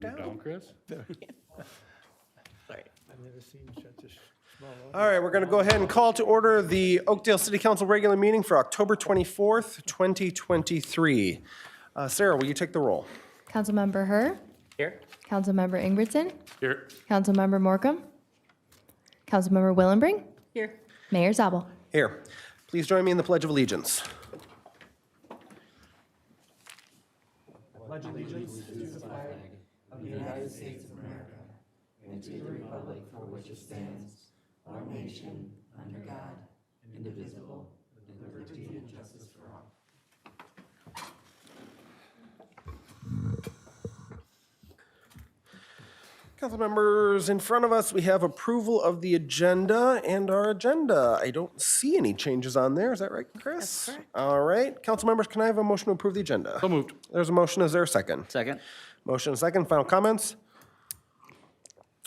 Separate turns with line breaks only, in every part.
Down, Chris?
Sorry.
I've never seen such a small audience.
All right, we're going to go ahead and call to order the Oakdale City Council regular meeting for October 24th, 2023. Sarah, will you take the roll?
Councilmember Herr,
Here.
Councilmember Ingridson,
Here.
Councilmember Morcom, Councilmember Willenbring,
Here.
Mayor Zabel.
Here. Please join me in the Pledge of Allegiance. Council members, in front of us, we have approval of the agenda and our agenda. I don't see any changes on there. Is that right, Chris?
That's correct.
All right. Council members, can I have a motion to approve the agenda?
So moved.
There's a motion. Is there a second?
Second.
Motion and a second. Final comments?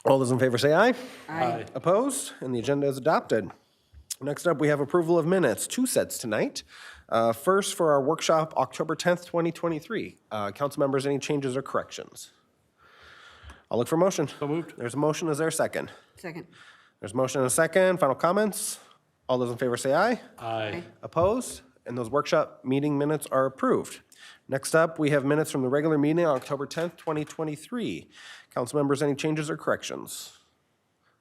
All those in favor say aye.
Aye.
Opposed? And the agenda is adopted. Next up, we have approval of minutes, 2 sets tonight. First, for our workshop, October 10th, 2023. Council members, any changes or corrections? I'll look for a motion.
So moved.
There's a motion. Is there a second?
Second.
There's a motion and a second. Final comments? All those in favor say aye.
Aye.
Opposed? And those workshop meeting minutes are approved. Next up, we have minutes from the regular meeting on October 10th, 2023. Council members, any changes or corrections?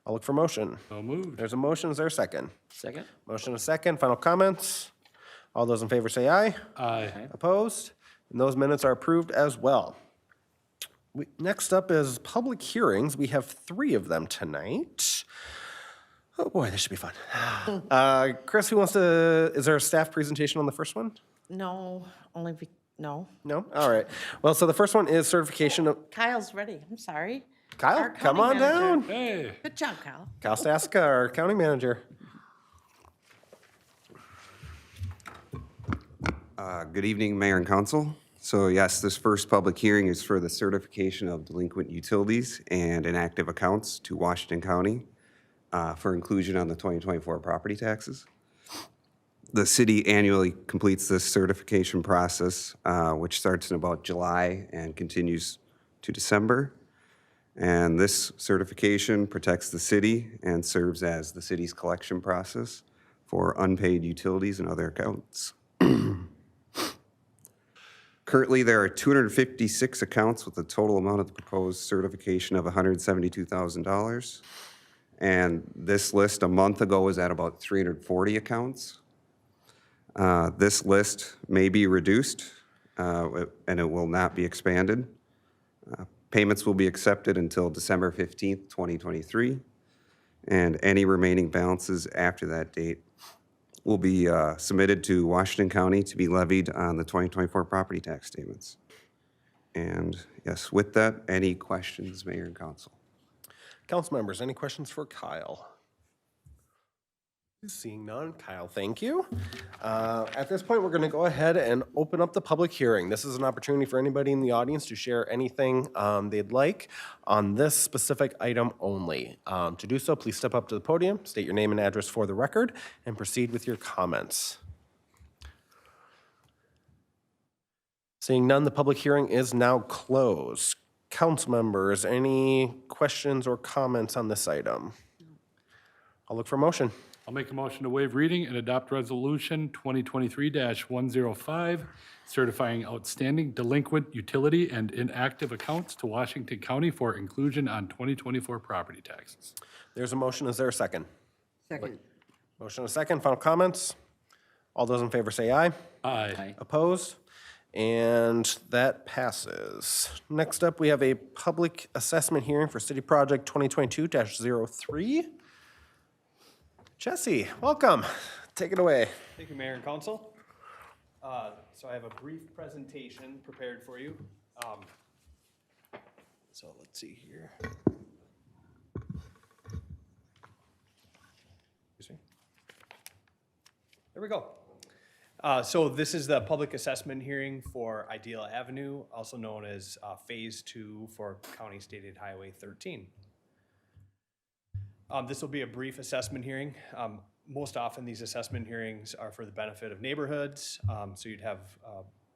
I'll look for motion.
So moved.
There's a motion. Is there a second?
Second.
Motion and a second. Final comments? All those in favor say aye.
Aye.
Opposed? And those minutes are approved as well. Next up is public hearings. We have 3 of them tonight. Oh boy, this should be fun. Chris, who wants to, is there a staff presentation on the first one?
No, no.
No? All right. Well, so the first one is certification of,
Kyle's ready. I'm sorry.
Kyle,
Our
come
county
on down.
manager.
Hey.
Good job, Kyle.
Kyle Staska, our county manager.
Good evening, Mayor and Council. So yes, this first public hearing is for the certification of delinquent utilities and inactive accounts to Washington County for inclusion on the 2024 property taxes. The city annually completes this certification process, which starts in about July and continues to December. And this certification protects the city and serves as the city's collection process for unpaid utilities and other accounts. Currently, there are 256 accounts with a total amount of the proposed certification of $172,000. And this list a month ago was at about 340 accounts. This list may be reduced and it will not be expanded. Payments will be accepted until December 15th, 2023. And any remaining balances after that date will be submitted to Washington County to be levied on the 2024 property tax statements. And yes, with that, any questions, Mayor and Council?
Council members, any questions for Kyle? Seeing none, Kyle, thank you. At this point, we're going to go ahead and open up the public hearing. This is an opportunity for anybody in the audience to share anything they'd like on this specific item only. To do so, please step up to the podium, state your name and address for the record, and proceed with your comments. Seeing none, the public hearing is now closed. Council members, any questions or comments on this item? I'll look for a motion.
I'll make a motion to waive reading and adopt resolution 2023-105, certifying outstanding delinquent utility and inactive accounts to Washington County for inclusion on 2024 property taxes.
There's a motion. Is there a second?
Second.
Motion and a second. Final comments? All those in favor say aye.
Aye.
Opposed? And that passes. Next up, we have a public assessment hearing for City Project 2022-03. Jesse, welcome. Take it away.
Thank you, Mayor and Council. So I have a brief presentation prepared for you. So let's see here. Excuse me. There we go. So this is the public assessment hearing for Ideal Avenue, also known as Phase 2 for County Stated Highway 13. This will be a brief assessment hearing. Most often, these assessment hearings are for the benefit of neighborhoods. So you'd have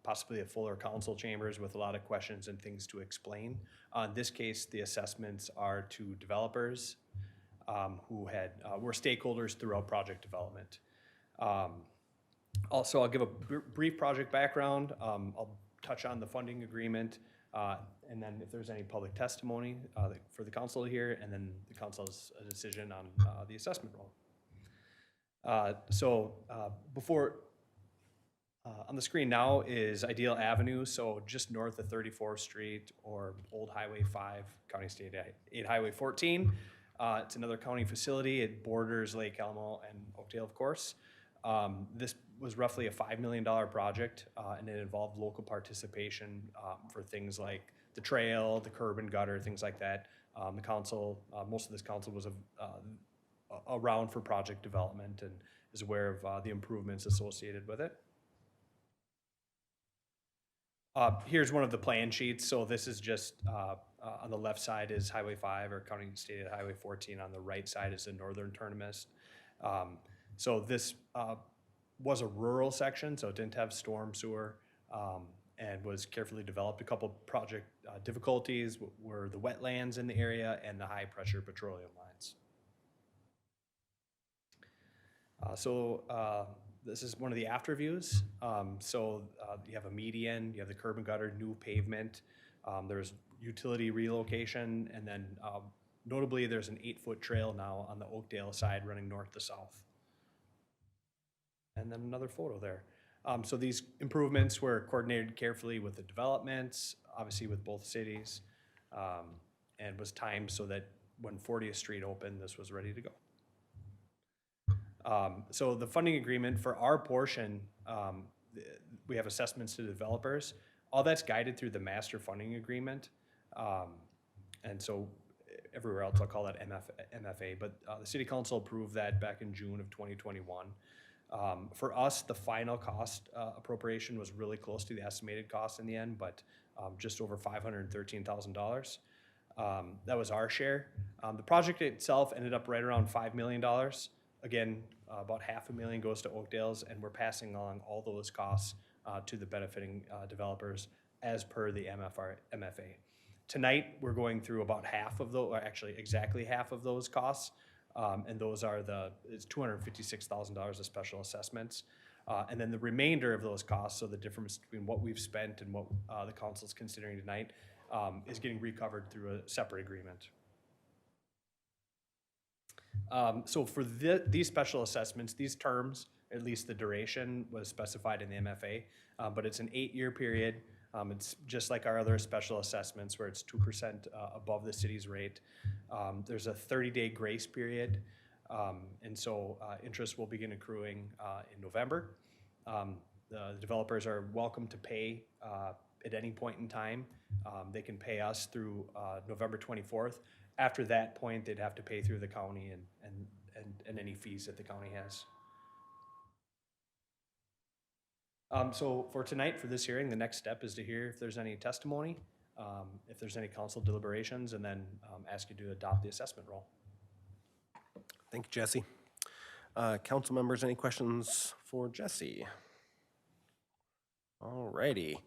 possibly a fuller council chambers with a lot of questions and things to explain. In this case, the assessments are to developers who were stakeholders throughout project development. Also, I'll give a brief project background. I'll touch on the funding agreement, and then if there's any public testimony for the council to hear, and then the council has a decision on the assessment role. Before, on the screen now is Ideal Avenue, so just north of 34th Street or Old Highway 5, County State 8 Highway 14. It's another county facility. It borders Lake Elmo and Oakdale, of course. This was roughly a $5 million project, and it involved local participation for things like the trail, the curb and gutter, things like that. The council, most of this council was around for project development and is aware of the improvements associated with it. Here's one of the plan sheets. So this is just, on the left side is Highway 5 or County State Highway 14. On the right side is the northern terminus. So this was a rural section, so it didn't have storm sewer and was carefully developed. A couple project difficulties were the wetlands in the area and the high pressure petroleum lines. This is one of the after views. You have a median, you have the curb and gutter, new pavement. There's utility relocation, and then notably there's an 8-foot trail now on the Oakdale side running north to south. And then another photo there. So these improvements were coordinated carefully with the developments, obviously with both cities, and was timed so that when 40th Street opened, this was ready to go. So the funding agreement for our portion, we have assessments to developers. All that's guided through the master funding agreement. And so everywhere else I'll call that MFA, but the city council approved that back in June of 2021. For us, the final cost appropriation was really close to the estimated cost in the end, but just over $513,000. That was our share. The project itself ended up right around $5 million. Again, about $500,000 goes to Oakdale's, and we're passing along all those costs to the benefiting developers as per the MFA. Tonight, we're going through about half of those, or actually exactly half of those costs, and those are it's $256,000 of special assessments. And then the remainder of those costs, so the difference between what we've spent and what the council's considering tonight, is getting recovered through a separate agreement. So for these special assessments, these terms, at least the duration was specified in the MFA, but it's an 8-year period. It's just like our other special assessments where it's 2% above the city's rate. There's a 30-day grace period, and so interest will begin accruing in November. The developers are welcome to pay at any point in time. They can pay us through November 24th. After that point, they'd have to pay through the county and any fees that the county has. So for tonight, for this hearing, the next step is to hear if there's any testimony, if there's any council deliberations, and then ask you to adopt the assessment roll.
Thank you, Jesse. Council members, any questions for Jesse? All righty.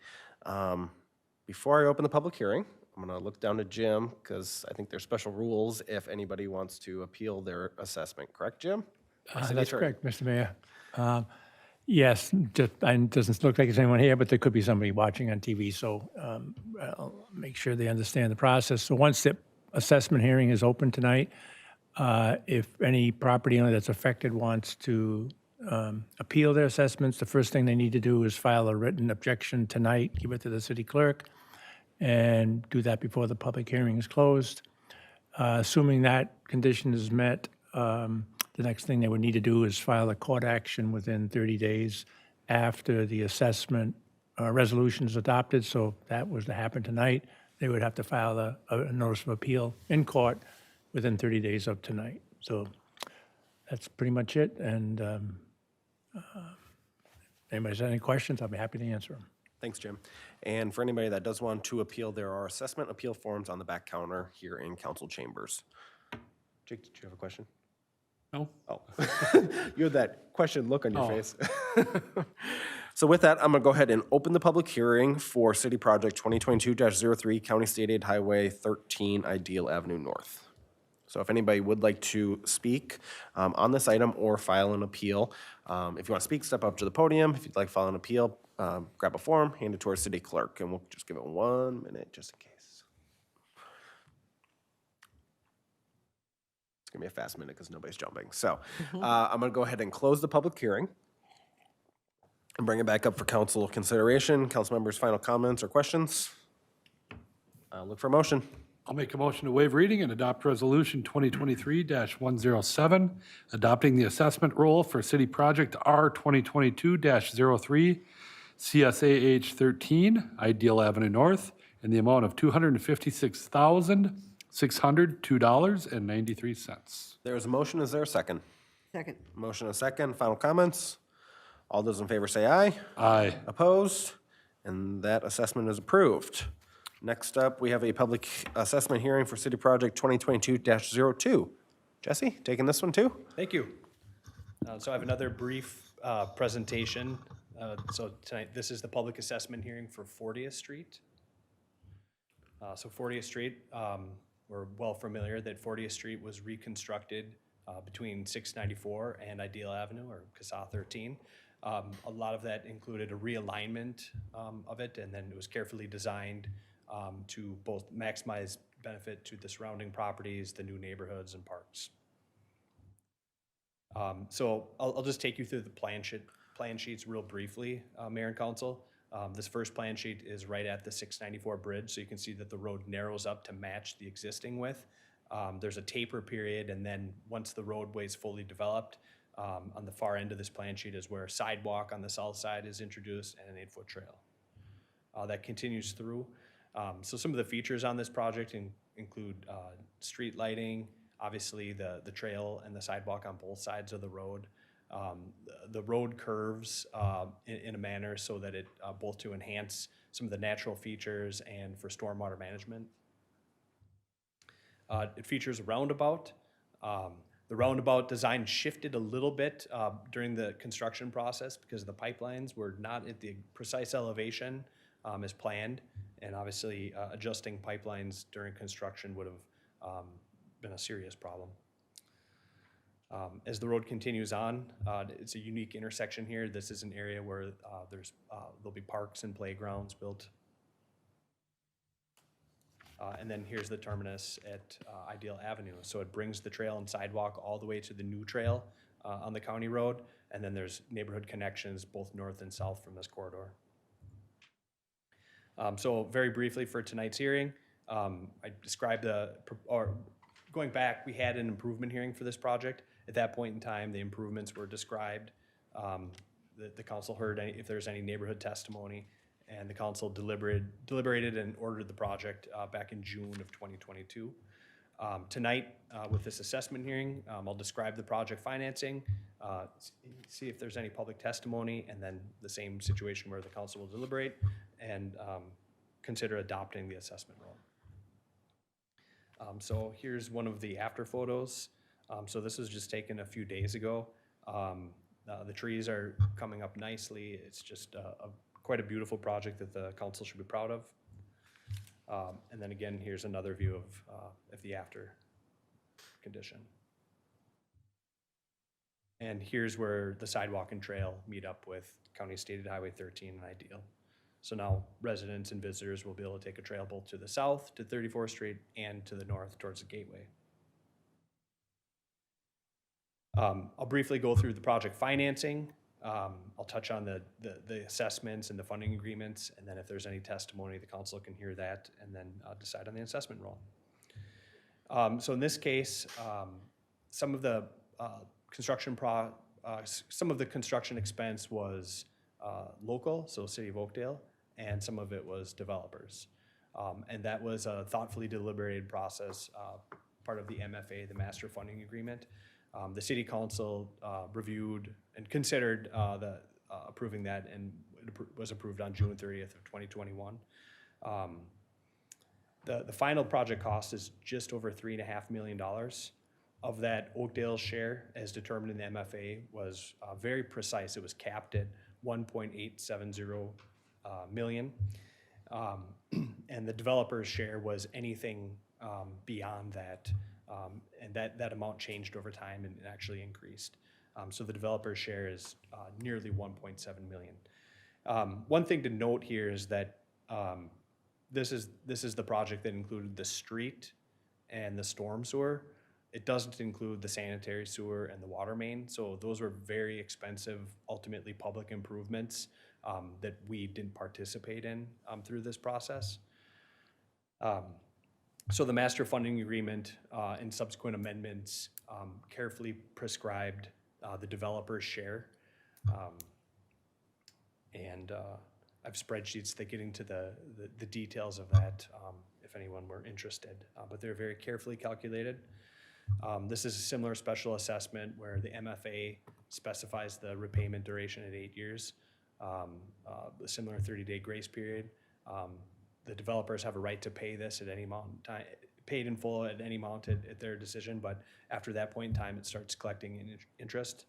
Before I open the public hearing, I'm going to look down to Jim because I think there's special rules if anybody wants to appeal their assessment. Correct, Jim?
That's correct, Mr. Mayor. Yes, it doesn't look like there's anyone here, but there could be somebody watching on TV, so I'll make sure they understand the process. So once the assessment hearing is open tonight, if any property owner that's affected wants to appeal their assessments, the first thing they need to do is file a written objection tonight, give it to the city clerk, and do that before the public hearing is closed. Assuming that condition is met, the next thing they would need to do is file a court action within 30 days after the assessment resolution is adopted. So if that was to happen tonight, they would have to file a notice of appeal in court within 30 days of tonight. So that's pretty much it. And if anybody has any questions, I'll be happy to answer them.
Thanks, Jim. And for anybody that does want to appeal, there are assessment appeal forms on the back counter here in council chambers. Jake, did you have a question?
No?
Oh, you had that question look on your
Oh.
face. So with that, I'm going to go ahead and open the public hearing for City Project 2022-03, County State Aid Highway 13, Ideal Avenue North. So if anybody would like to speak on this item or file an appeal, if you want to speak, step up to the podium. If you'd like to file an appeal, grab a form, hand it to our city clerk, and we'll just give it 1 minute just in case. It's going to be a fast minute because nobody's jumping. So I'm going to go ahead and close the public hearing and bring it back up for council consideration. Council members' final comments or questions? Look for a motion.
I'll make a motion to waive reading and adopt Resolution 2023-107, adopting the assessment role for City Project R2022-03, CSAH 13, Ideal Avenue North, in the amount of $256,602.93.
There is a motion. Is there a second?
Second.
Motion and a second. Final comments? All those in favor say aye.
Aye.
Opposed? And that assessment is approved. Next up, we have a public assessment hearing for City Project 2022-02. Jesse, taking this one too?
Thank you. So I have another brief presentation. So tonight, this is the public assessment hearing for 40th Street. So 40th Street, we're well familiar that 40th Street was reconstructed between 694 and Ideal Avenue, or CSAH 13. A lot of that included a realignment of it, and then it was carefully designed to both maximize benefit to the surrounding properties, the new neighborhoods and parks. So I'll just take you through the plan sheets real briefly, Mayor and Council. This first plan sheet is right at the 694 bridge, so you can see that the road narrows up to match the existing width. There's a taper period, and then once the roadway is fully developed, on the far end of this plan sheet is where a sidewalk on the south side is introduced and an 8-foot trail. That continues through. So some of the features on this project include street lighting, obviously the trail and the sidewalk on both sides of the road. The road curves in a manner so that it both to enhance some of the natural features and for stormwater management. It features a roundabout. The roundabout design shifted a little bit during the construction process because the pipelines were not at the precise elevation as planned, and obviously adjusting pipelines during construction would have been a serious problem. As the road continues on, it's a unique intersection here. This is an area where there'll be parks and playgrounds built. And then here's the terminus at Ideal Avenue. So it brings the trail and sidewalk all the way to the new trail on the county road. And then there's neighborhood connections both north and south from this corridor. So very briefly for tonight's hearing, I described going back, we had an improvement hearing for this project. At that point in time, the improvements were described. The council heard if there's any neighborhood testimony, and the council deliberated and ordered the project back in June of 2022. Tonight, with this assessment hearing, I'll describe the project financing, see if there's any public testimony, and then the same situation where the council will deliberate and consider adopting the assessment roll. So here's one of the after photos. So this was just taken a few days ago. The trees are coming up nicely. It's just quite a beautiful project that the council should be proud of. And then again, here's another view of the after condition. And here's where the sidewalk and trail meet up with County State Highway 13 and Ideal. So now residents and visitors will be able to take a trail both to the south, to 34th Street, and to the north towards the gateway. I'll briefly go through the project financing. I'll touch on the assessments and the funding agreements, and then if there's any testimony, the council can hear that, and then decide on the assessment roll. So in this case, some of the construction expense was local, so City of Oakdale, and some of it was developers. And that was a thoughtfully deliberated process, part of the MFA, the Master Funding Agreement. The City Council reviewed and considered approving that, and it was approved on June 30th of 2021. The final project cost is just over $3.5 million. Of that, Oakdale's share, as determined in the MFA, was very precise. It was capped at 1.870 million. And the developer's share was anything beyond that. And that amount changed over time and actually increased. So the developer's share is nearly 1.7 million. One thing to note here is that this is the project that included the street and the storm sewer. It doesn't include the sanitary sewer and the water main. So those were very expensive, ultimately public improvements that we didn't participate in through this process. So the master funding agreement and subsequent amendments carefully prescribed the developer's share. And I have spreadsheets that get into the details of that if anyone were interested, but they're very carefully calculated. This is a similar special assessment where the MFA specifies the repayment duration at 8 years, a similar 30-day grace period. The developers have a right to pay this at any amount, paid in full at any amount at their decision, but after that point in time, it starts collecting interest.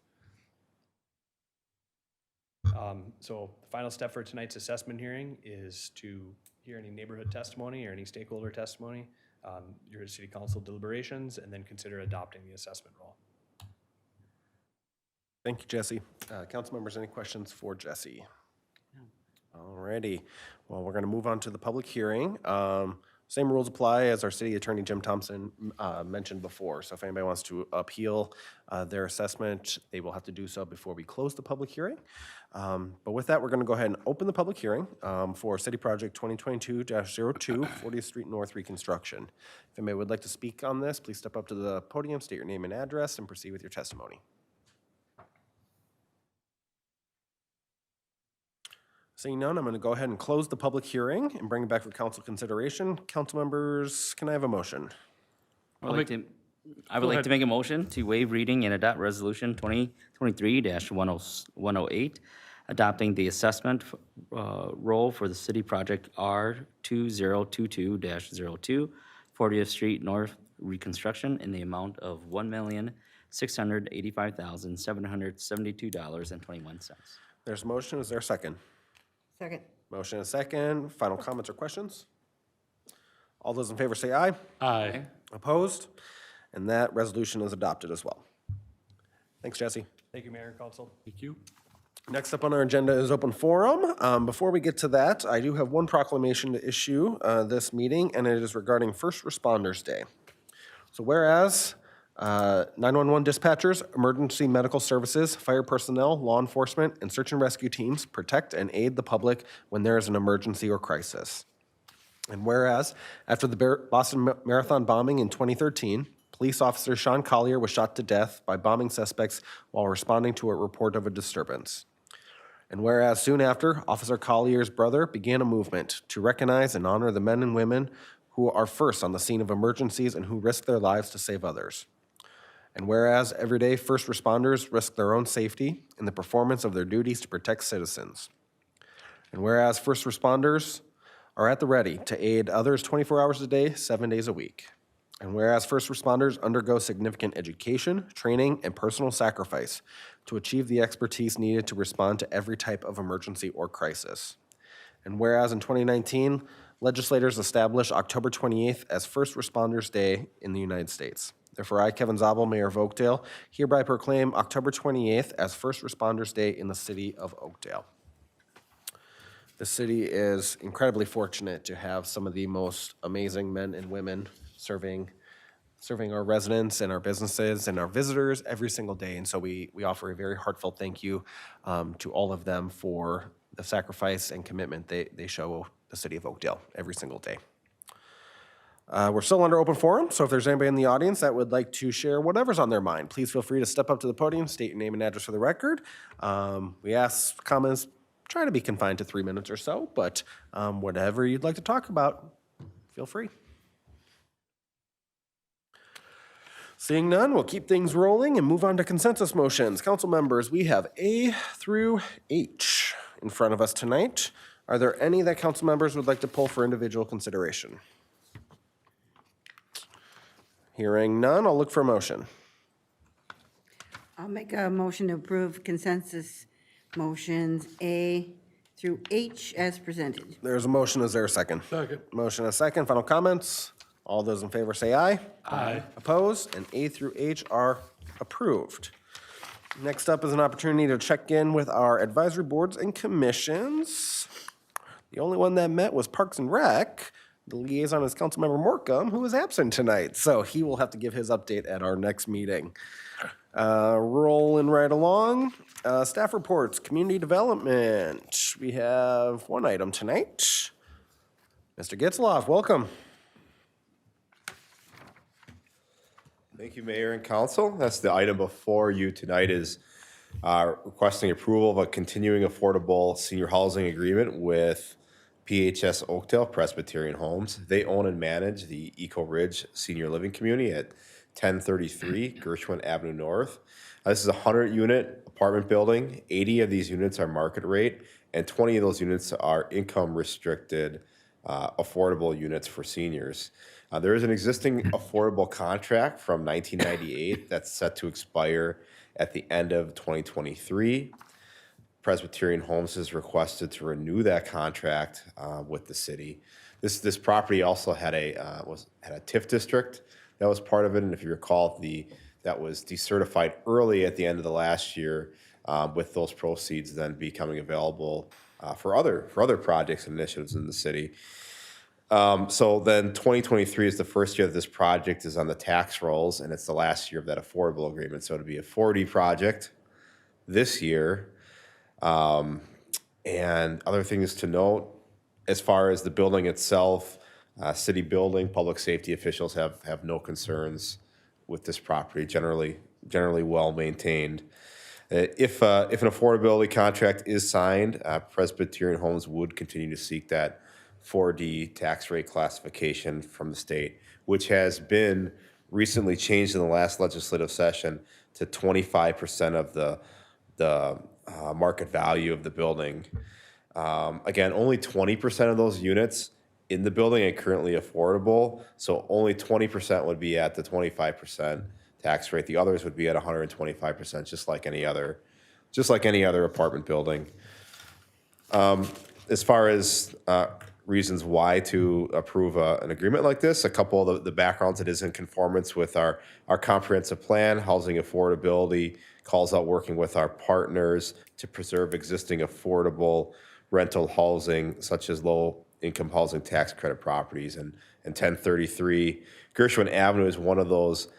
So the final step for tonight's assessment hearing is to hear any neighborhood testimony or any stakeholder testimony, your city council deliberations, and then consider adopting the assessment roll.
Thank you, Jesse. Council members, any questions for Jesse? All righty. Well, we're going to move on to the public hearing. Same rules apply as our city attorney, Jim Thompson, mentioned before. So if anybody wants to appeal their assessment, they will have to do so before we close the public hearing. But with that, we're going to go ahead and open the public hearing for City Project 2022-02, 40th Street North Reconstruction. If anybody would like to speak on this, please step up to the podium, state your name and address, and proceed with your testimony. Seeing none, I'm going to go ahead and close the public hearing and bring it back for council consideration. Council members, can I have a motion?
I would like to make a motion to waive reading and adopt resolution 2023-108, adopting the assessment roll for the City Project R2022-02, 40th Street North Reconstruction in the amount of $1,685,772.21.
There's a motion. Is there a second?
Second.
Motion and a second. Final comments or questions? All those in favor say aye.
Aye.
Opposed? And that resolution is adopted as well. Thanks, Jesse.
Thank you, Mayor and Council.
Thank you.
Next up on our agenda is open forum. Before we get to that, I do have one proclamation to issue this meeting, and it is regarding First Responders Day. So whereas 911 dispatchers, emergency medical services, fire personnel, law enforcement, and search and rescue teams protect and aid the public when there is an emergency or crisis. And whereas after the Boston Marathon bombing in 2013, police officer Sean Collier was shot to death by bombing suspects while responding to a report of a disturbance. And whereas soon after, Officer Collier's brother began a movement to recognize and honor the men and women who are first on the scene of emergencies and who risk their lives to save others. And whereas every day first responders risk their own safety in the performance of their duties to protect citizens. And whereas first responders are at the ready to aid others 24 hours a day, 7 days a week. And whereas first responders undergo significant education, training, and personal sacrifice to achieve the expertise needed to respond to every type of emergency or crisis. And whereas in 2019, legislators established October 28th as First Responders Day in the United States. Therefore, I, Kevin Zabel, Mayor of Oakdale, hereby proclaim October 28th as First Responders Day in the city of Oakdale. The city is incredibly fortunate to have some of the most amazing men and women serving our residents and our businesses and our visitors every single day. And so we offer a very heartfelt thank you to all of them for the sacrifice and commitment they show the city of Oakdale every single day. We're still under open forum, so if there's anybody in the audience that would like to share whatever's on their mind, please feel free to step up to the podium, state your name and address for the record. We ask comments, try to be confined to 3 minutes or so, but whatever you'd like to talk about, feel free. Seeing none, we'll keep things rolling and move on to consensus motions. Council members, we have A through H in front of us tonight. Are there any that council members would like to pull for individual consideration? Hearing none, I'll look for a motion.
I'll make a motion to approve consensus
Motions A through H as presented.
There's a motion. Is there a second?
Second.
Motion and a second. Final comments? All those in favor say aye.
Aye.
Opposed? And A through H are approved. Next up is an opportunity to check in with our advisory boards and commissions. The only one that met was Parks and Rec. The liaison is Councilmember Morcom, who is absent tonight, so he will have to give his update at our next meeting. Rolling right along, staff reports, community development. We have one item tonight. Mr. Getzloff, welcome.
Thank you, Mayor and Council. That's the item before you tonight is requesting approval of a continuing affordable senior housing agreement with PHS Oakdale Presbyterian Homes. They own and manage the Eco Ridge Senior Living Community at 1033 Gershwin Avenue North. This is a 100-unit apartment building. 80 of these units are market rate, and 20 of those units are income-restricted affordable units for seniors. There is an existing affordable contract from 1998 that's set to expire at the end of 2023. Presbyterian Homes has requested to renew that contract with the city. This property also had a TIF district that was part of it, and if you recall, that was decertified early at the end of the last year, with those proceeds then becoming available for other projects and initiatives in the city. So then 2023 is the first year that this project is on the tax rolls, and it's the last year of that affordable agreement. So it'll be a 4D project this year. And other things to note, as far as the building itself, city building, public safety officials have no concerns with this property, generally well maintained. If an affordability contract is signed, Presbyterian Homes would continue to seek that 4D tax rate classification from the state, which has been recently changed in the last legislative session to 25% of the market value of the building. Again, only 20% of those units in the building are currently affordable, so only 20% would be at the 25% tax rate. The others would be at 125%, just like any other apartment building. As far as reasons why to approve an agreement like this, a couple of the backgrounds, it is in conformance with our comprehensive plan. Housing affordability calls out working with our partners to preserve existing affordable rental housing, such as low-income housing tax credit properties. And 1033 Gershwin Avenue is one of those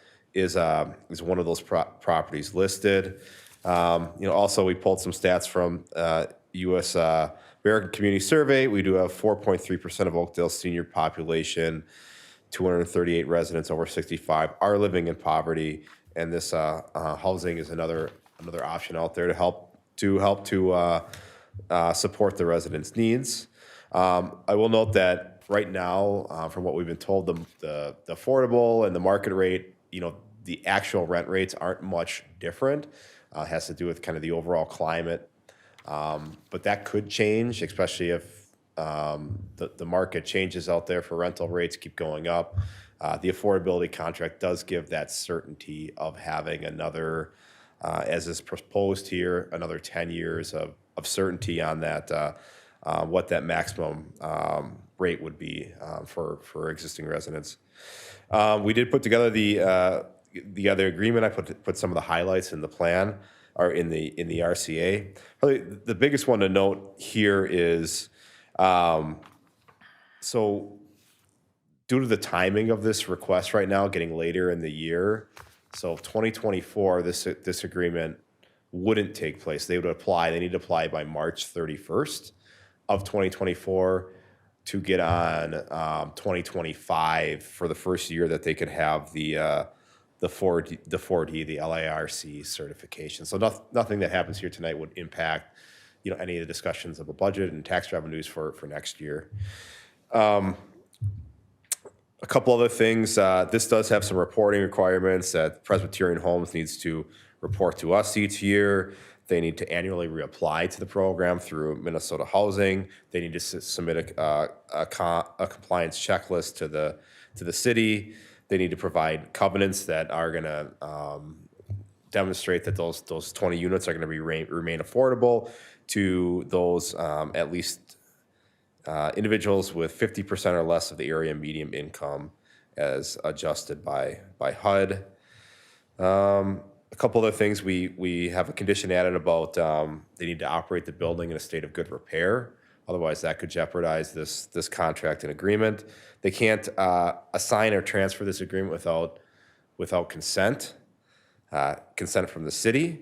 properties listed. Also, we pulled some stats from U.S. American Community Survey. We do have 4.3% of Oakdale's senior population, 238 residents over 65 are living in poverty, and this housing is another option out there to help support the residents' needs. I will note that right now, from what we've been told, the affordable and the market rate, the actual rent rates aren't much different. It has to do with kind of the overall climate. But that could change, especially if the market changes out there for rental rates keep going up. The affordability contract does give that certainty of having another, as is proposed here, another 10 years of certainty on that, what that maximum rate would be for existing residents. We did put together the other agreement. I put some of the highlights in the plan, or in the RCA. Probably the biggest one to note here is, so due to the timing of this request right now, getting later in the year, so 2024, this agreement wouldn't take place. They need to apply by March 31st of 2024 to get on 2025 for the first year that they could have the 4D, the LARC certification. So nothing that happens here tonight would impact, any of the discussions of a budget and tax revenues for next year. A couple other things. This does have some reporting requirements that Presbyterian Homes needs to report to us each year. They need to annually reapply to the program through Minnesota Housing. They need to submit a compliance checklist to the city. They need to provide covenants that are going to demonstrate that those 20 units are going to be remain affordable to those at least individuals with 50% or less of the area median income as adjusted by HUD. A couple other things, we have a condition added about they need to operate the building in a state of good repair. Otherwise, that could jeopardize this contract and agreement. They can't assign or transfer this agreement without consent from the city.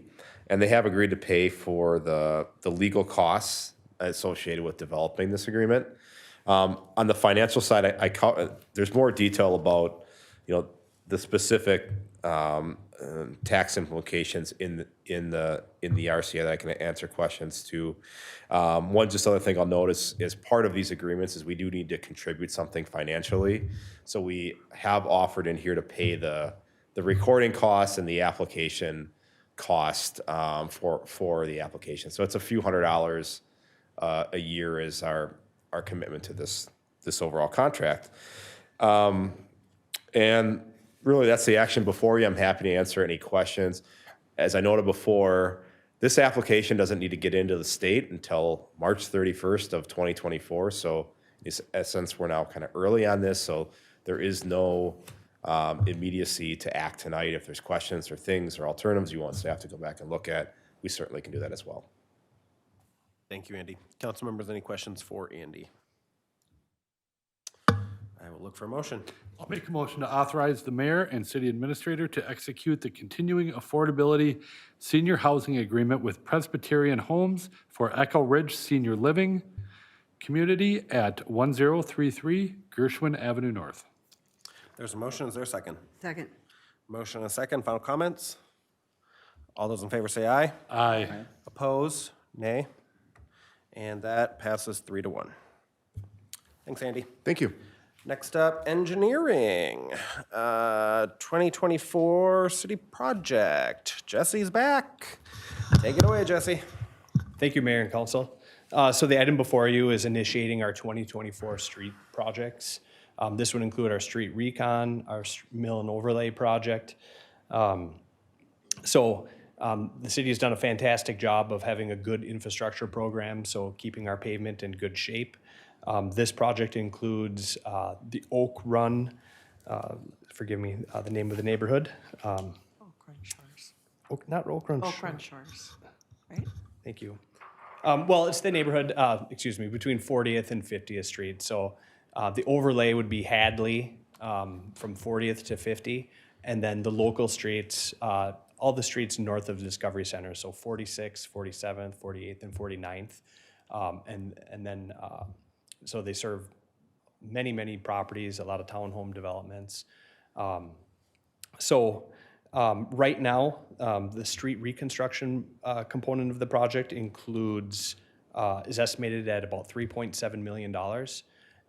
And they have agreed to pay for the legal costs associated with developing this agreement. On the financial side, there's more detail about, the specific tax implications in the RCA that I can answer questions to. One just other thing I'll notice is part of these agreements is we do need to contribute something financially. So we have offered in here to pay the recording costs and the application cost for the application. So it's a few $100s a year is our commitment to this overall contract. And really, that's the action before you. I'm happy to answer any questions. As I noted before, this application doesn't need to get into the state until March 31st of 2024. So in essence, we're now kind of early on this. So there is no immediacy to act tonight. If there's questions or things or alternatives you want staff to go back and look at, we certainly can do that as well.
Thank you, Andy. Council members, any questions for Andy? I will look for a motion.
I'll make a motion to authorize the mayor and city administrator to execute the continuing affordability senior housing agreement with Presbyterian Homes for Echo Ridge Senior Living Community at 1033 Gershwin Avenue North.
There's a motion. Is there a second?
Second.
Motion and a second. Final comments? All those in favor say aye.
Aye.
Oppose? Nay. And that passes 3-1. Thanks, Andy.
Thank you.
Next up, engineering. 2024 City Project. Jesse's back. Take it away, Jesse.
Thank you, Mayor and Council. So the item before you is initiating our 2024 street projects. This would include our street recon, our mill and overlay project. The city has done a fantastic job of having a good infrastructure program, so keeping our pavement in good shape. This project includes the Oak Run, forgive me, the name of the neighborhood.
Oak Run Shores.
Not Oak Run.
Oak Run Shores, right?
Thank you. Well, it's the neighborhood, between 40th and 50th Street. So the overlay would be Hadley from 40th to 50, and then the local streets, all the streets north of the Discovery Center, so 46th, 47th, 48th, and 49th. So they serve many, many properties, a lot of townhome developments. Right now, the street reconstruction component of the project is estimated at about $3.7 million.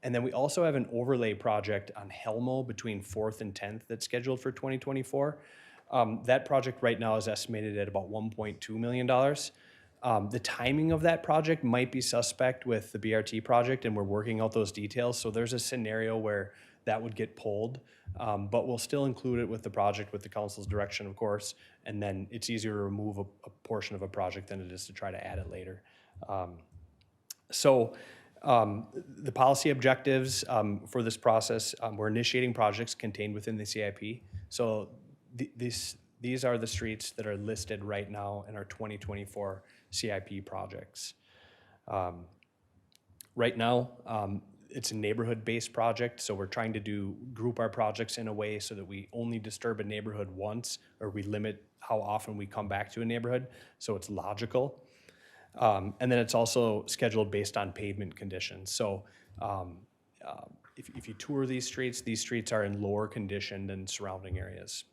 And then we also have an overlay project on Helmo between 4th and 10th that's scheduled for 2024. That project right now is estimated at about $1.2 million. The timing of that project might be suspect with the BRT project, and we're working out those details. So there's a scenario where that would get pulled, but we'll still include it with the project with the council's direction, of course, and then it's easier to remove a portion of a project than it is to try to add it later. The policy objectives for this process, we're initiating projects contained within the CIP. So these are the streets that are listed right now in our 2024 CIP projects. Right now, it's a neighborhood-based project, so we're trying to group our projects in a way so that we only disturb a neighborhood once, or we limit how often we come back to a neighborhood, so it's logical. And then it's also scheduled based on pavement conditions. So if you tour these streets are in lower condition than surrounding areas.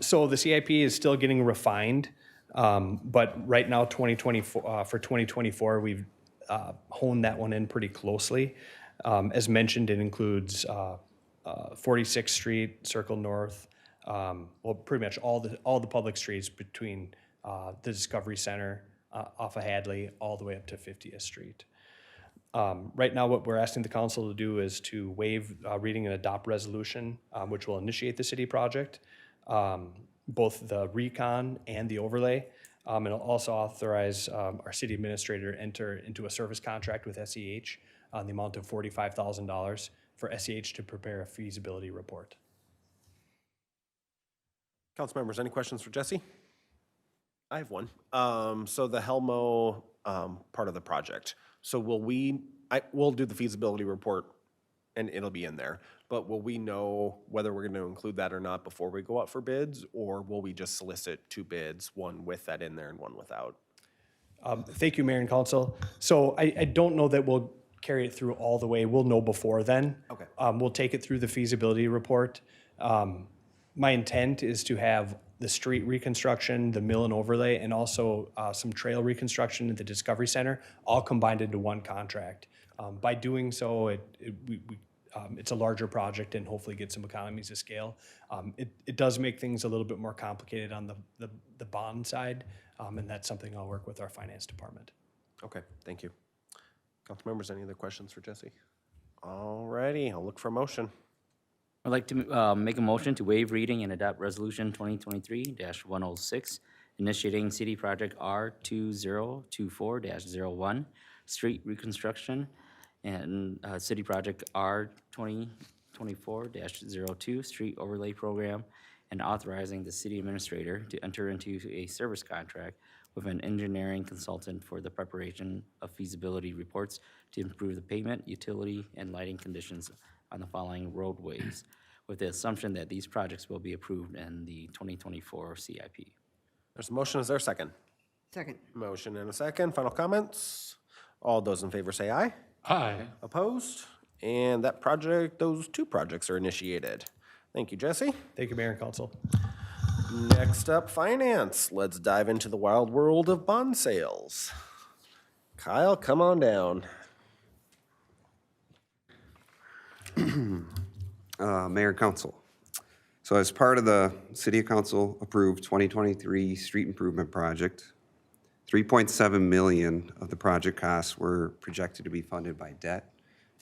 So the CIP is still getting refined, but right now, for 2024, we've honed that one in pretty closely. As mentioned, it includes 46th Street, Circle North, pretty much all the public streets between the Discovery Center off of Hadley all the way up to 50th Street. Right now, what we're asking the council to do is to waive reading and adopt resolution, which will initiate the city project. both the recon and the overlay. And it'll also authorize our city administrator to enter into a service contract with SEH on the amount of $45,000 for SEH to prepare a feasibility report.
Council members, any questions for Jesse? I have one. So the Helmo part of the project. So we'll do the feasibility report and it'll be in there. But will we know whether we're going to include that or not before we go out for bids? Or will we just solicit 2 bids, one with that in there and one without?
Thank you, Mayor and Council. So I don't know that we'll carry it through all the way. We'll know before then.
Okay.
We'll take it through the feasibility report. My intent is to have the street reconstruction, the mill and overlay, and also some trail reconstruction at the Discovery Center, all combined into one contract. By doing so, it's a larger project and hopefully get some economies of scale. It does make things a little bit more complicated on the bond side, and that's something I'll work with our finance department.
Okay, thank you. Council members, any other questions for Jesse? All righty, I'll look for a motion.
I'd like to make a motion to waive reading and adopt Resolution 2023-106, initiating City Project R2024-01, street reconstruction, and City Project R2024-02, street overlay program, and authorizing the city administrator to enter into a service contract with an engineering consultant for the preparation of feasibility reports to improve the pavement, utility, and lighting conditions on the following roadways, with the assumption that these projects will be approved in the 2024 CIP.
There's a motion, is there a second?
Second.
Motion and a second, final comments? All those in favor say aye.
Aye.
Opposed? And that project, those 2 projects are initiated. Thank you, Jesse.
Thank you, Mayor and Council.
Next up, finance. Let's dive into the wild world of bond sales. Kyle, come on down.
Mayor and Council. So as part of the City Council approved 2023 street improvement project, 3.7 million of the project costs were projected to be funded by debt,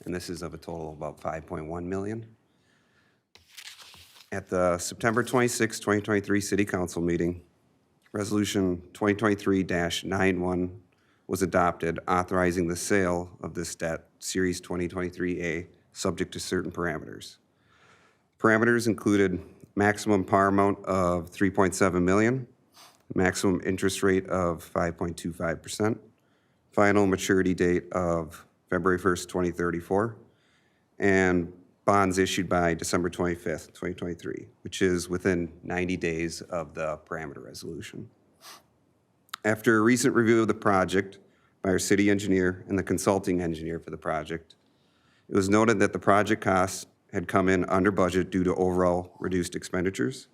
and this is of a total of about 5.1 million. At the September 26, 2023 City Council meeting, Resolution 2023-91 was adopted authorizing the sale of this debt, Series 2023A, subject to certain parameters. Parameters included maximum par amount of 3.7 million, maximum interest rate of 5.25%, final maturity date of February 1st, 2034, and bonds issued by December 25th, 2023, which is within 90 days of the parameter resolution. After a recent review of the project by our city engineer and the consulting engineer for the project, it was noted that the project costs had come in under budget due to overall reduced expenditures.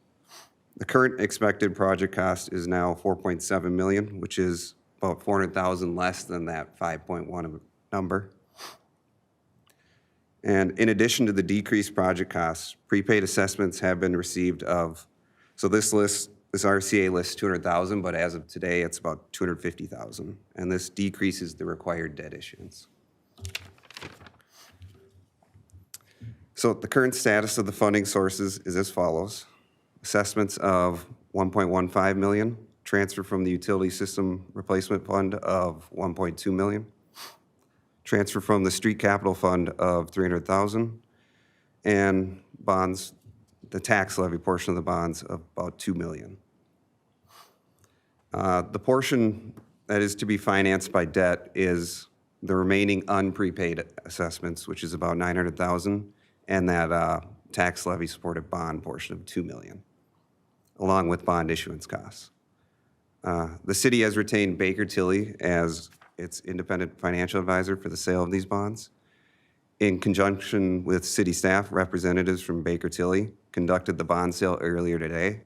The current expected project cost is now 4.7 million, which is about 400,000 less than that 5.1 number. And in addition to the decreased project costs, prepaid assessments have been received of, so this RCA lists 200,000, but as of today, it's about 250,000. And this decreases the required debt issuance. So the current status of the funding sources is as follows. Assessments of 1.15 million, transfer from the Utility System Replacement Fund of 1.2 million, transfer from the Street Capital Fund of 300,000, and bonds, the tax levy portion of the bonds of about 2 million. The portion that is to be financed by debt is the remaining unprepaid assessments, which is about 900,000, and that tax levy supported bond portion of 2 million, along with bond issuance costs. The city has retained Baker Tilly as its independent financial advisor for the sale of these bonds. In conjunction with city staff, representatives from Baker Tilly conducted the bond sale earlier today.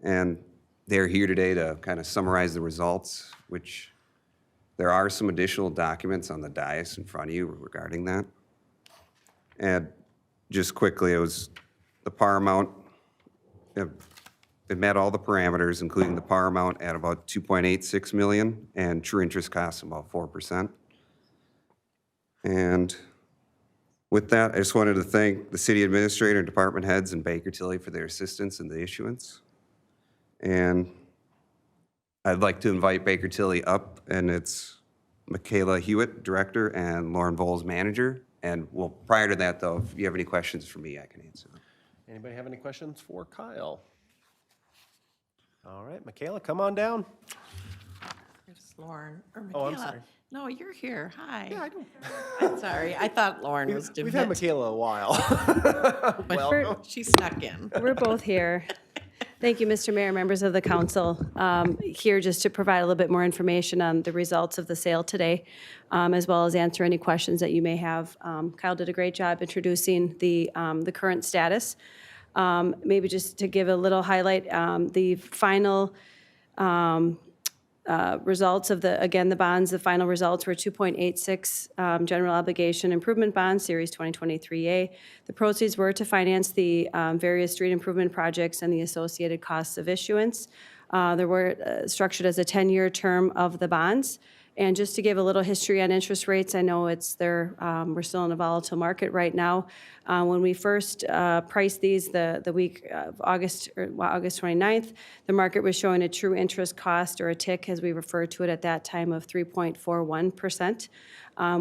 And they're here today to kind of summarize the results, which there are some additional documents on the dais in front of you regarding that. And just quickly, it was the par amount, it met all the parameters, including the par amount at about 2.86 million and true interest costs about 4%. And with that, I just wanted to thank the city administrator, department heads, and Baker Tilly for their assistance in the issuance. And I'd like to invite Baker Tilly up, and it's Michaela Hewitt, Director, and Lauren Voles, Manager. And well, prior to that, though, if you have any questions for me, I can answer them.
Anybody have any questions for Kyle? All right, Michaela, come on down.
It's Lauren, or
Oh, I'm
Michaela.
sorry.
No, you're here. Hi.
Yeah, I don't.
I'm sorry. I thought Lauren was doing
We've had
it.
Michaela a while.
But
Welcome.
she snuck in.
We're both here. Thank you, Mr. Mayor, members of the council. Here just to provide a little bit more information on the results of the sale today, as well as answer any questions that you may have. Kyle did a great job introducing the current status. Maybe just to give a little highlight, the final results of the bonds, the final results were 2.86 general obligation improvement bonds, Series 2023A. The proceeds were to finance the various street improvement projects and the associated costs of issuance. They were structured as a 10-year term of the bonds. And just to give a little history on interest rates, I know we're still in a volatile market right now. When we first priced these the week of August 29th, the market was showing a true interest cost, or a TIC as we referred to it at that time, of 3.41%.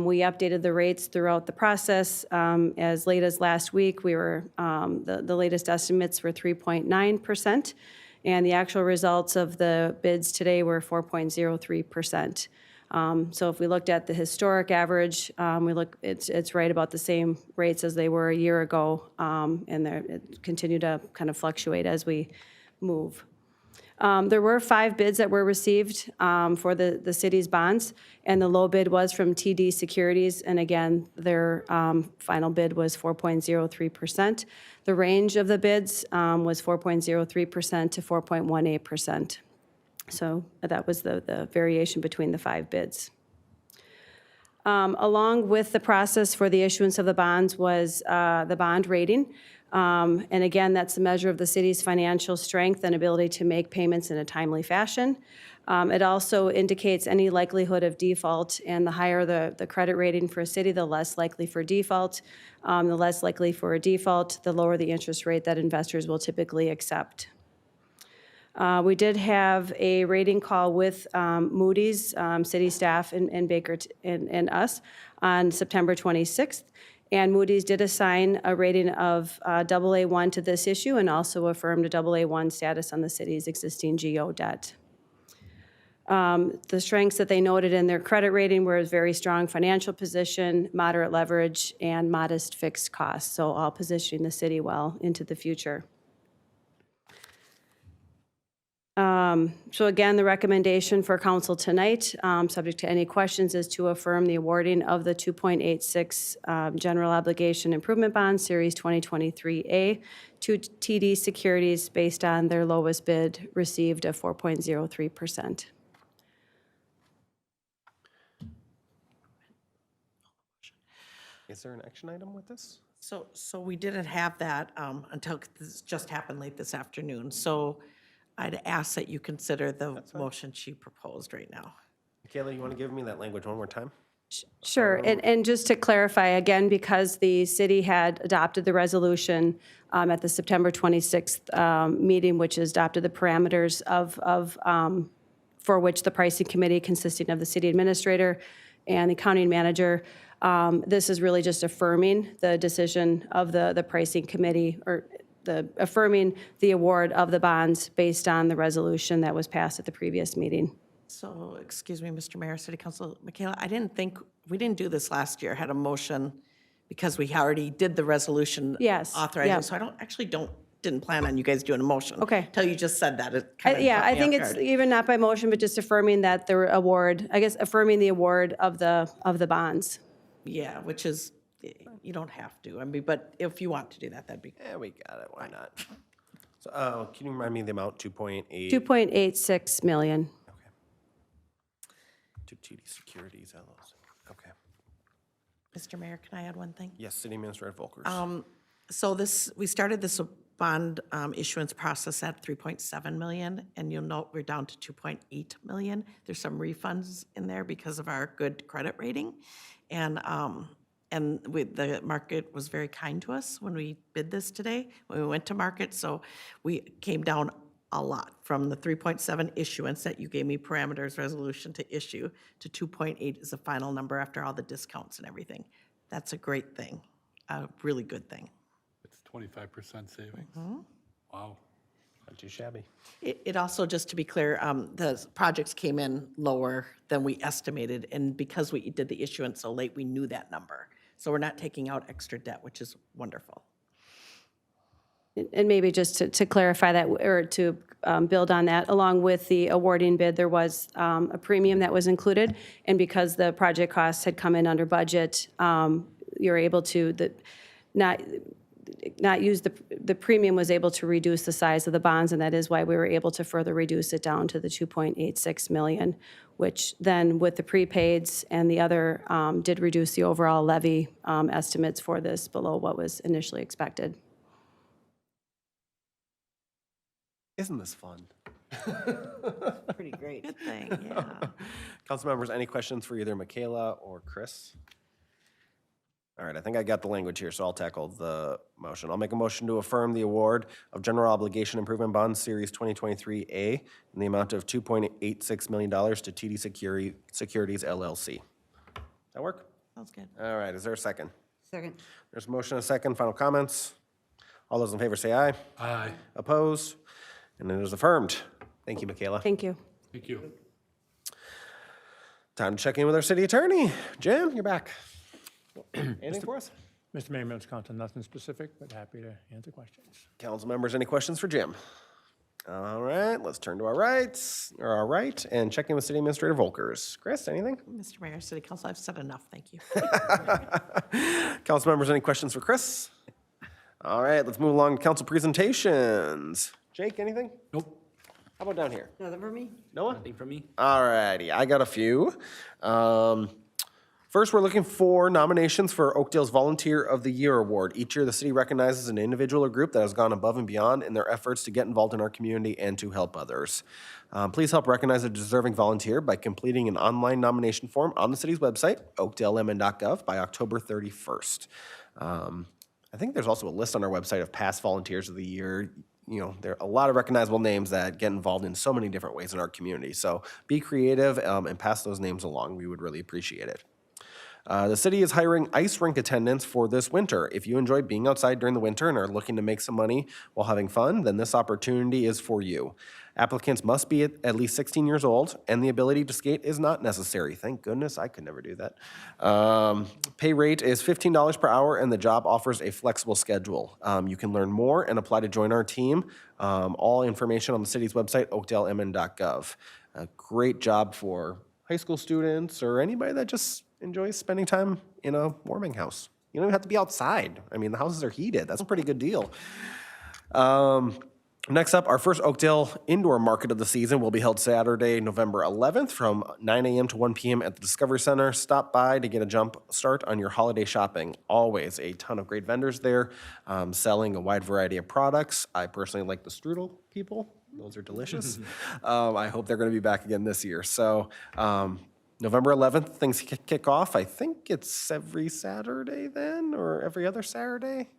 We updated the rates throughout the process. As late as last week, the latest estimates were 3.9%, and the actual results of the bids today were 4.03%. So if we looked at the historic average, it's right about the same rates as they were a year ago, and it continue to kind of fluctuate as we move. There were 5 bids that were received for the city's bonds, and the low bid was from TD Securities, and again, their final bid was 4.03%. The range of the bids was 4.03% to 4.18%. So that was the variation between the 5 bids. Along with the process for the issuance of the bonds was the bond rating. And again, that's a measure of the city's financial strength and ability to make payments in a timely fashion. It also indicates any likelihood of default, and the higher the credit rating for a city, the less likely for default. The less likely for a default, the lower the interest rate that investors will typically accept. We did have a rating call with Moody's, city staff, and Baker and us on September 26th. And Moody's did assign a rating of AA1 to this issue, and also affirmed a AA1 status on the city's existing GO debt. The strengths that they noted in their credit rating were a very strong financial position, moderate leverage, and modest fixed costs, so all positioning the city well into the future. So again, the recommendation for council tonight, subject to any questions, is to affirm the awarding of the 2.86 general obligation improvement bond, Series 2023A, to TD Securities based on their lowest bid received of 4.03%.
Is there an action item with this?
So we didn't have that until this just happened late this afternoon. So I'd ask that you consider the motion she proposed right now.
Michaela, you want to give me that language one more time?
Sure, and just to clarify, again, because the city had adopted the resolution at the September 26th meeting, which adopted the parameters for which the pricing committee, consisting of the city administrator and the accounting manager, this is really just affirming the decision of the pricing committee, or affirming the award of the bonds based on the resolution that was passed at the previous meeting.
So, excuse me, Mr. Mayor, City Council, Michaela, I didn't think, we didn't do this last year, had a motion, because we already did the resolution.
Yes,
Authorizing,
yeah.
so I didn't plan on you guys doing a motion.
Okay.
Till you just said that, it kind of
Yeah,
caught
I
me
think
off
it's
guard.
even not by motion, but just affirming that the award, affirming the award of the bonds.
Yeah, which is, you don't have to, I mean, but if you want to do that, that'd be.
Yeah, we got it. Why not? So, can you remind me the amount? 2.8
2.86 million.
to TD Securities LLC. Okay.
Mr. Mayor, can I add one thing?
Yes, City Administrator Volkers.
So we started this bond issuance process at 3.7 million, and you'll note we're down to 2.8 million. There's some refunds in there because of our good credit rating. And the market was very kind to us when we bid this today, when we went to market. So we came down a lot, from the 3.7 issuance that you gave me parameters resolution to issue to 2.8 is the final number after all the discounts and everything. That's a great thing, a really good thing.
It's 25% savings. Wow.
Not too shabby.
It also, just to be clear, the projects came in lower than we estimated, and because we did the issuance so late, we knew that number. So we're not taking out extra debt, which is wonderful.
And maybe just to clarify that, or to build on that, along with the awarding bid, there was a premium that was included. And because the project costs had come in under budget, you're able to not use the premium was able to reduce the size of the bonds, and that is why we were able to further reduce it down to the 2.86 million, which then with the prepaids and the other did reduce the overall levy estimates for this below what was initially expected.
Isn't this fun?
Pretty great.
Good thing, yeah.
Council members, any questions for either Michaela or Chris? All right, I think I got the language here, so I'll tackle the motion. I'll make a motion to affirm the award of General Obligation Improvement Bond Series 2023A in the amount of $2.86 million to TD Securities LLC. That work?
Sounds good.
All right, is there a second?
Second.
There's a motion and a second. Final comments? All those in favor say aye.
Aye.
Oppose? And it is affirmed. Thank you, Michaela.
Thank you.
Thank you.
Time to check in with our city attorney. Jim, you're back. Anything for us?
Mr. Mayor, members of council, nothing specific, but happy to answer questions.
Council members, any questions for Jim? All right, let's turn to our rights, or our right, and check in with City Administrator Volkers. Chris, anything?
Mr. Mayor, City Council, I've said enough, thank you.
Council members, any questions for Chris? All right, let's move along to council presentations. Jake, anything?
Nope.
How about down here?
Nothing for me?
Noah?
Nothing from me.
All righty, I got a few. First, we're looking for nominations for Oakdale's Volunteer of the Year Award. Each year, the city recognizes an individual or group that has gone above and beyond in their efforts to get involved in our community and to help others. Please help recognize a deserving volunteer by completing an online nomination form on the city's website, oakdalemn.gov, by October 31st. I think there's also a list on our website of past volunteers of the year. You know, there are a lot of recognizable names that get involved in so many different ways in our community. So be creative and pass those names along. We would really appreciate it. The city is hiring ice rink attendants for this winter. If you enjoy being outside during the winter and are looking to make some money while having fun, then this opportunity is for you. Applicants must be at least 16 years old, and the ability to skate is not necessary. Thank goodness, I could never do that. Pay rate is $15 per hour, and the job offers a flexible schedule. You can learn more and apply to join our team. All information on the city's website, oakdalemn.gov. A great job for high school students or anybody that just enjoys spending time in a warming house. You don't even have to be outside. I mean, the houses are heated. That's a pretty good deal. Next up, our first Oakdale indoor market of the season will be held Saturday, November 11th from 9 a.m. to 1 p.m. at the Discovery Center. Stop by to get a jump start on your holiday shopping. Always a ton of great vendors there selling a wide variety of products. I personally like the strudel people. Those are delicious. I hope they're going to be back again this year. So November 11th, things kick off. I think it's every Saturday then, or every other Saturday?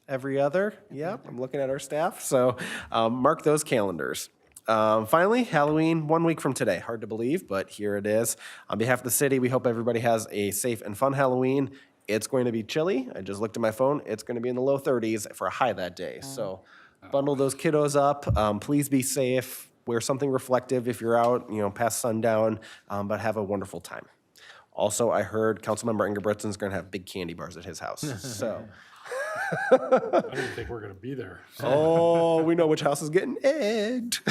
Every other, yep, I'm looking at our staff. So mark those calendars. Finally, Halloween 1 week from today. Hard to believe, but here it is. On behalf of the city, we hope everybody has a safe and fun Halloween. It's going to be chilly. I just looked at my phone. It's going to be in the low 30s for a high that day. So bundle those kiddos up. Please be safe. Wear something reflective if you're out, past sundown, but have a wonderful time. Also, I heard Councilmember Ingebrigtsen's going to have big candy bars at his house. So.
I didn't think we're going to be there.
Oh, we know which house is getting egged.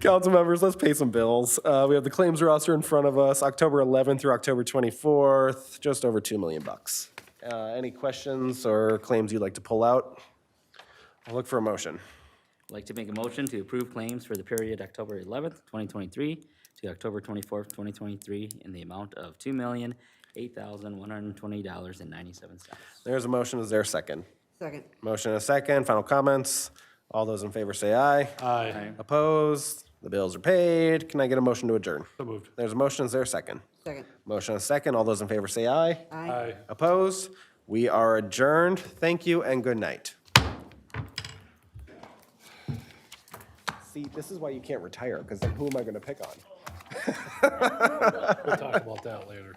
Council members, let's pay some bills. We have the claims roster in front of us, October 11th through October 24th, just over $2 million. Any questions or claims you'd like to pull out? I'll look for a motion.
I'd like to make a motion to approve claims for the period October 11th, 2023 to October 24th, 2023 in the amount of $2,008,120.97.
There's a motion. Is there a second?
Second.
Motion and a second. Final comments. All those in favor say aye.
Aye.
Opposed? The bills are paid. Can I get a motion to adjourn?
So moved.
There's a motion. Is there a second?
Second.
Motion and a second. All those in favor say aye.
Aye.
Opposed? We are adjourned. Thank you and good night. See, this is why you can't retire, because then who am I going to pick on?
We'll talk about that later.